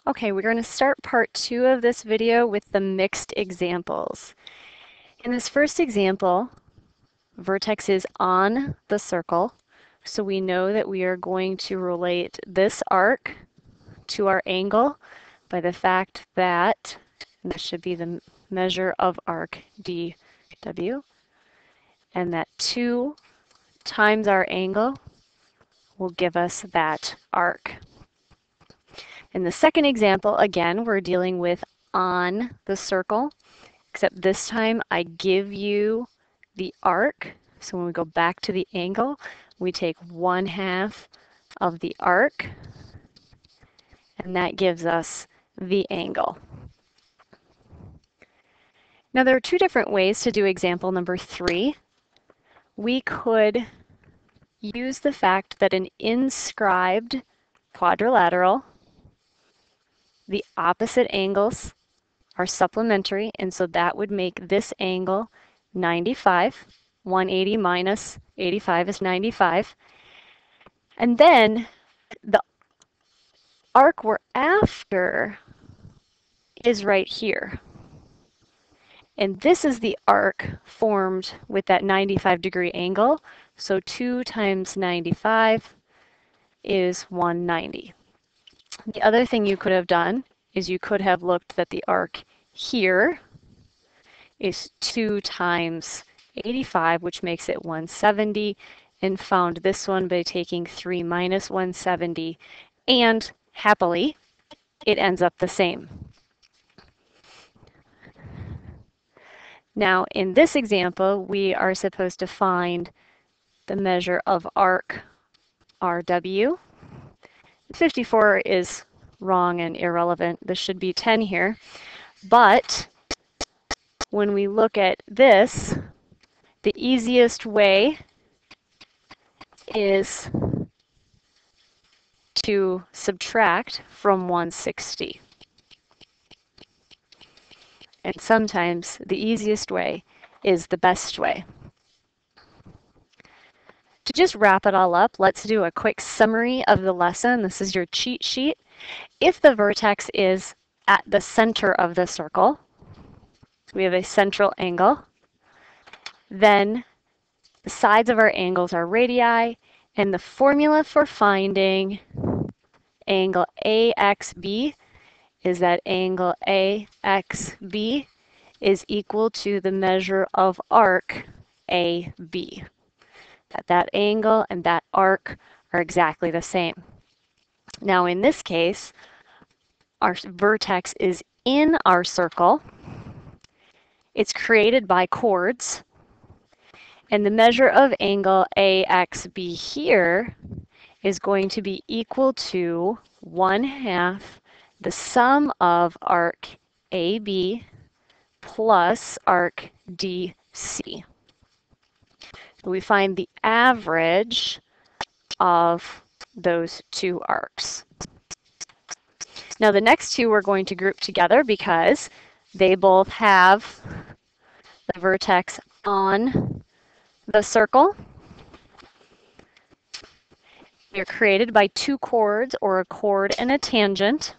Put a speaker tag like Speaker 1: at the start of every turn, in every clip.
Speaker 1: Okay, we're going to start part 2 of this video with the mixed examples. In this first example, vertex is on the circle, so we know that we are going to relate this arc to our angle by the fact that, and this should be the measure of arc dw, and that 2 times our angle will give us that arc. In the second example, again, we're dealing with on the circle, except this time I give you the arc. So when we go back to the angle, we take 1/2 of the arc, and that gives us the angle. Now there are 2 different ways to do example number 3. We could use the fact that an inscribed quadrilateral, the opposite angles are supplementary, and so that would make this angle 95. 180 minus 85 is 95. And then the arc we're after is right here. And this is the arc formed with that 95-degree angle. So 2 times 95 is 190. The other thing you could have done is you could have looked that the arc here is 2 times 85, which makes it 170, and found this one by taking 3 minus 170, and happily, it ends up the same. Now, in this example, we are supposed to find the measure of arc RW. 54 is wrong and irrelevant. This should be 10 here. But when we look at this, the easiest way is to subtract from 160. And sometimes the easiest way is the best way. To just wrap it all up, let's do a quick summary of the lesson. This is your cheat sheet. If the vertex is at the center of the circle, we have a central angle, then the sides of our angles are radii, and the formula for finding angle AXB is that angle AXB is equal to the measure of arc AB. That angle and that arc are exactly the same. Now in this case, our vertex is in our circle. It's created by chords. And the measure of angle AXB here is going to be equal to 1/2 the sum of arc AB plus arc DC. We find the average of those 2 arcs. Now the next 2 we're going to group together because they both have the vertex on the circle. They're created by 2 chords, or a chord and a tangent.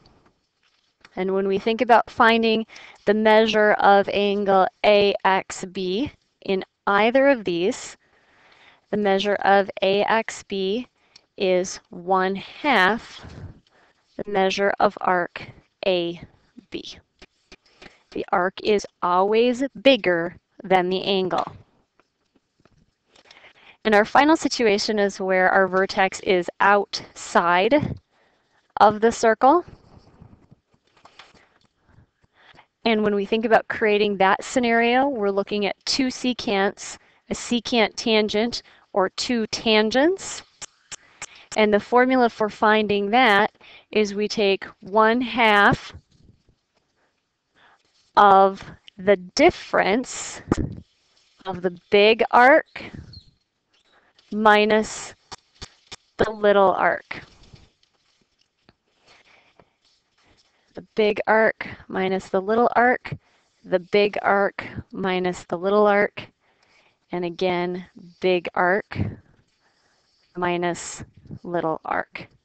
Speaker 1: And when we think about finding the measure of angle AXB in either of these, the measure of AXB is 1/2 the measure of arc AB. The arc is always bigger than the angle. And our final situation is where our vertex is outside of the circle. And when we think about creating that scenario, we're looking at 2 secants, a secant tangent, or 2 tangents. And the formula for finding that is we take 1/2 of the difference of the big arc minus the little arc. The big arc minus the little arc, the big arc minus the little arc, and again, big arc minus little arc.